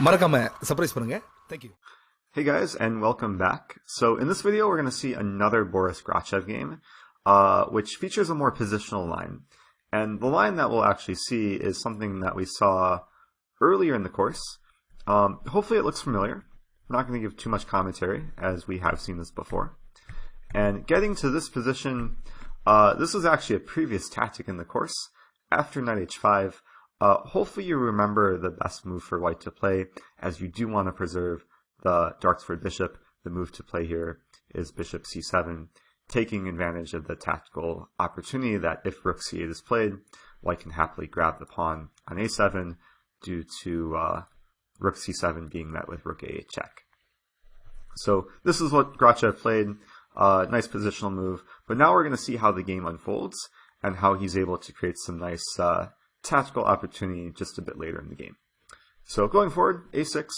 மறக்காம சர்ப்ரைஸ் பண்ணுங்க. Thank you. Hey guys, and welcome back. So in this video, we're going to see another Boris Grachev game, which features a more positional line. And the line that we'll actually see is something that we saw earlier in the course. Hopefully it looks familiar. I'm not going to give too much commentary, as we have seen this before. And getting to this position, this was actually a previous tactic in the course. After knight h5, hopefully you remember the best move for white to play, as you do want to preserve the darks for bishop. The move to play here is bishop c7, taking advantage of the tactical opportunity that if rook c8 is played, white can happily grab the pawn on a7 due to rook c7 being met with rook a8 check. So this is what Grachev played. Nice positional move, but now we're going to see how the game unfolds and how he's able to create some nice tactical opportunity just a bit later in the game. So going forward, a6,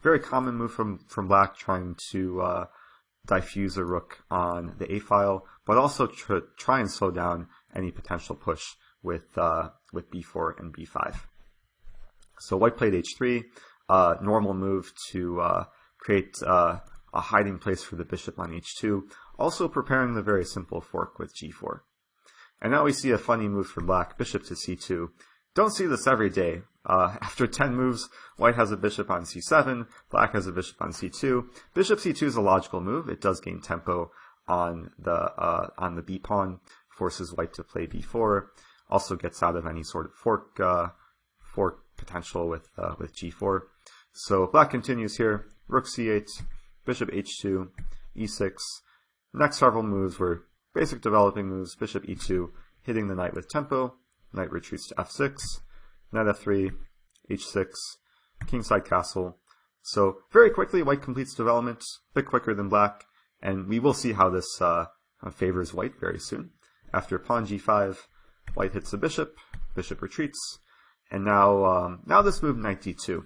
very common move from black, trying to diffuse a rook on the a file, but also try and slow down any potential push with b4 and b5. So white played h3, normal move to create a hiding place for the bishop on h2, also preparing the very simple fork with g4. And now we see a funny move for black, bishop to c2. Don't see this every day. After 10 moves, white has a bishop on c7, black has a bishop on c2. Bishop c2 is a logical move. It does gain tempo on the b pawn, forces white to play b4, also gets out of any sort of fork potential with g4. So black continues here, rook c8, bishop h2, e6. Next several moves were basic developing moves, bishop e2, hitting the knight with tempo, knight retreats to f6, knight f3, h6, kingside castle. So very quickly, white completes development, a bit quicker than black, and we will see how this favors white very soon. After pawn g5, white hits the bishop, bishop retreats, and now this move knight d2.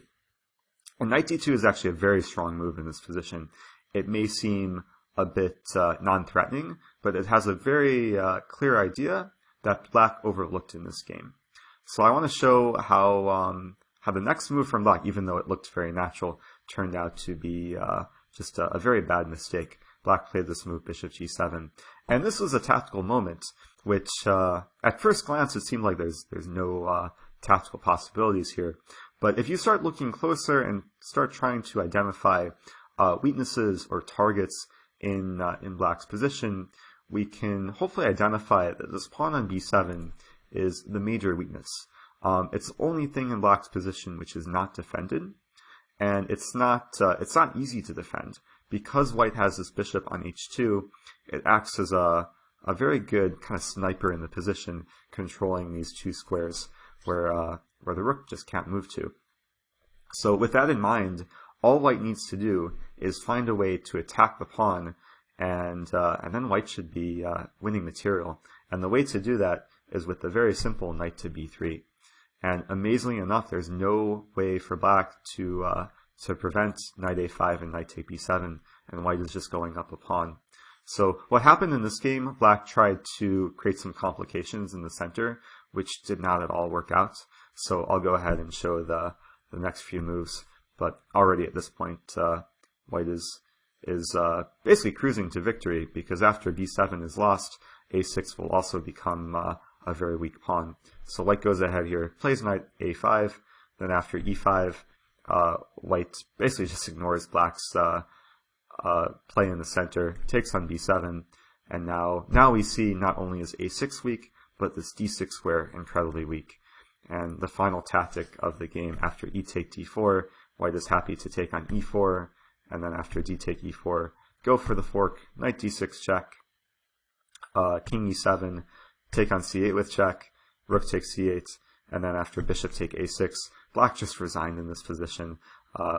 And knight d2 is actually a very strong move in this position. It may seem a bit non-threatening, but it has a very clear idea that black overlooked in this game. So I want to show how the next move from black, even though it looked very natural, turned out to be just a very bad mistake. Black played this move, bishop g7. And this was a tactical moment, which at first glance it seemed like there's no tactical possibilities here. But if you start looking closer and start trying to identify weaknesses or targets in black's position, we can hopefully identify that this pawn on b7 is the major weakness. It's the only thing in black's position which is not defended, and it's not easy to defend. Because white has this bishop on h2, it acts as a very good kind of sniper in the position, controlling these two squares where the rook just can't move to. So with that in mind, all white needs to do is find a way to attack the pawn, and then white should be winning material. And the way to do that is with the very simple knight to b3. And amazingly enough, there's no way for black to prevent knight a5 and knight take b7, and white is just going up a pawn. So what happened in this game, black tried to create some complications in the center, which did not at all work out. So I'll go ahead and show the next few moves. But already at this point, white is basically cruising to victory, because after b7 is lost, a6 will also become a very weak pawn. So white goes ahead here, plays knight a5, then after e5, white basically just ignores black's play in the center, takes on b7, and now we see not only is a6 weak, but this d6 square incredibly weak. And the final tactic of the game, after e take d4, white is happy to take on e4, and then after d take e4, go for the fork, knight d6 check, king e7, take on c8 with check, rook takes c8, and then after bishop take a6, black just resigned in this position.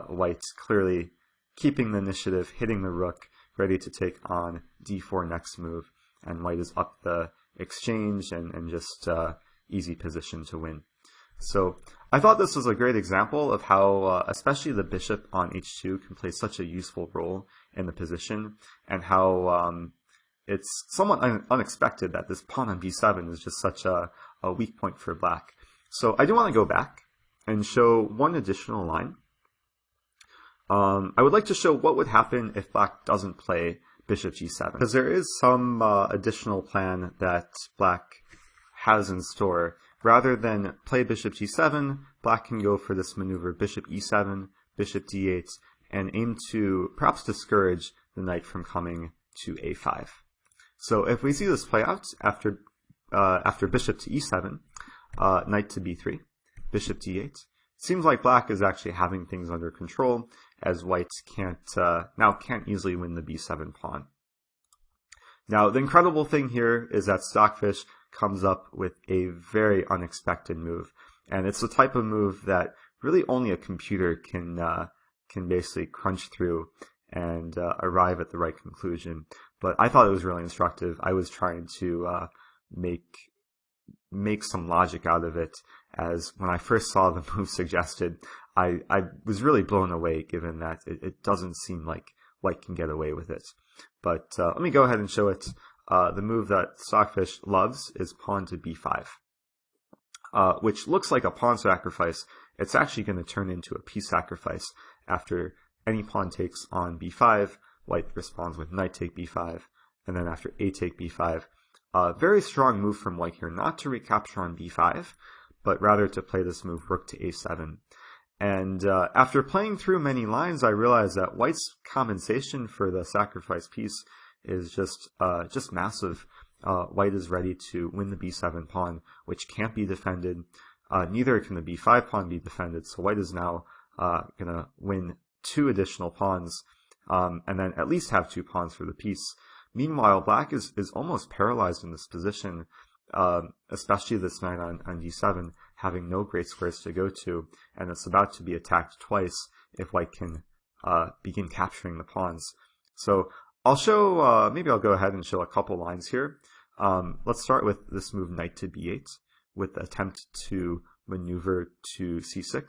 White clearly keeping the initiative, hitting the rook, ready to take on d4 next move, and white is up the exchange and just easy position to win. So I thought this was a great example of how especially the bishop on h2 can play such a useful role in the position, and how it's somewhat unexpected that this pawn on b7 is just such a weak point for black. So I do want to go back and show one additional line I would like to show what would happen if black doesn't play bishop g7, because there is some additional plan that black has in store. Rather than play bishop g7, black can go for this maneuver bishop e7, bishop d8, and aim to perhaps discourage the knight from coming to a5. So if we see this play out after bishop to e7, knight to b3, bishop d8, seems like black is actually having things under control, as white can't easily win the b7 pawn. Now, the incredible thing here is that Stockfish comes up with a very unexpected move, and it's the type of move that really only a computer can basically crunch through and arrive at the right conclusion. But I thought it was really instructive. I was trying to make some logic out of it, as when I first saw the move suggested, I was really blown away, given that it doesn't seem like white can get away with it. But let me go ahead and show it. The move that Stockfish loves is pawn to b5, which looks like a pawn sacrifice. It's actually going to turn into a piece sacrifice. After any pawn takes on b5, white responds with knight take b5, and then after a take b5. Very strong move from white here, not to recapture on b5, but rather to play this move rook to a7. And after playing through many lines, I realized that white's compensation for the sacrifice piece is just massive. White is ready to win the b7 pawn, which can't be defended. Neither can the b5 pawn be defended, so white is now going to win 2 additional pawns, and then at least have 2 pawns for the piece. Meanwhile, black is almost paralyzed in this position, especially this knight on d7, having no great squares to go to, and it's about to be attacked twice if white can begin capturing the pawns. So I'll show, maybe I'll go ahead and show a couple lines here. Let's start with this move knight to b8, with the attempt to maneuver to c6.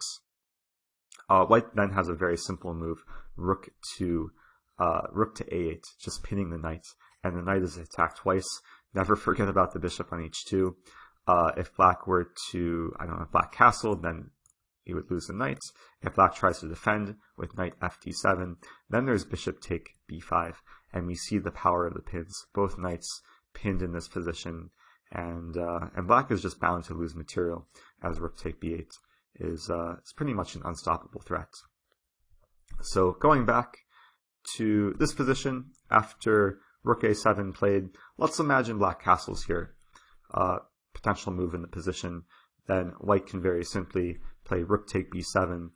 White then has a very simple move, rook to a8, just pinning the knight, and the knight is attacked twice. Never forget about the bishop on h2. If black were to, if black castled, then he would lose the knight. If black tries to defend with knight fd7, then there's bishop take b5, and we see the power of the pins. Both knights pinned in this position, and black is just bound to lose material, as rook take b8 is pretty much an unstoppable threat. So going back to this position, after rook a7 played, let's imagine black castles here. Potential move in the position. Then white can very simply play rook take b7.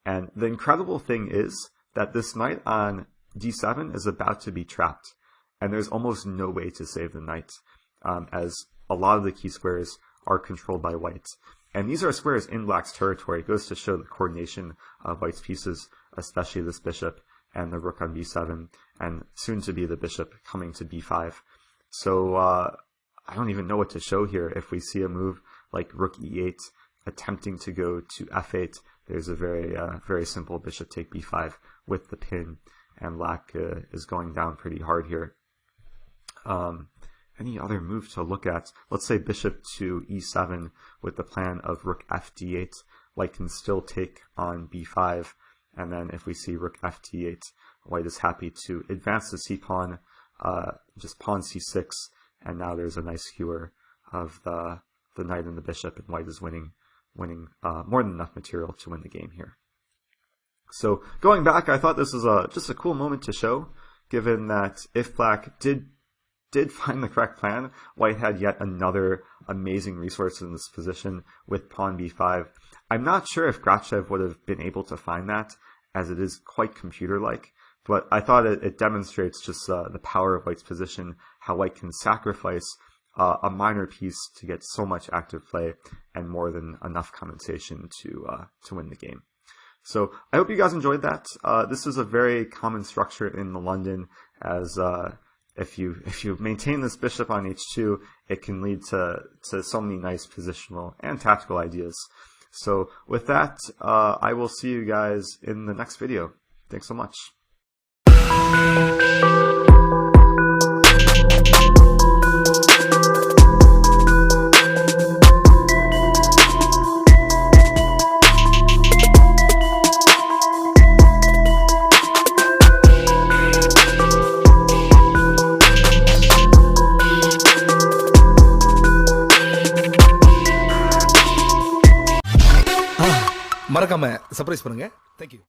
And the incredible thing is that this knight on d7 is about to be trapped, and there's almost no way to save the knight, as a lot of the key squares are controlled by white. And these are squares in black's territory. It goes to show the coordination of white's pieces, especially this bishop and the rook on b7, and soon to be the bishop coming to b5. So I don't even know what to show here. If we see a move like rook e8 attempting to go to f8, there's a very simple bishop take b5 with the pin, and black is going down pretty hard here. Any other move to look at? Let's say bishop to e7 with the plan of rook fd8. White can still take on b5, and then if we see rook ft8, white is happy to advance the c-pawn, just pawn c6, and now there's a nice skewer of the knight and the bishop, and white is winning more than enough material to win the game here. So going back, I thought this was just a cool moment to show, given that if black did find the correct plan, white had yet another amazing resource in this position with pawn b5. I'm not sure if Grachev would have been able to find that, as it is quite computer-like, but I thought it demonstrates just the power of white's position, how white can sacrifice a minor piece to get so much active play and more than enough compensation to win the game. So I hope you guys enjoyed that. This is a very common structure in the London, as if you maintain this bishop on h2, it can lead to so many nice positional and tactical ideas. So with that, I will see you guys in the next video. Thanks so much. மறக்காம surprise பண்ணுங்க. Thank you.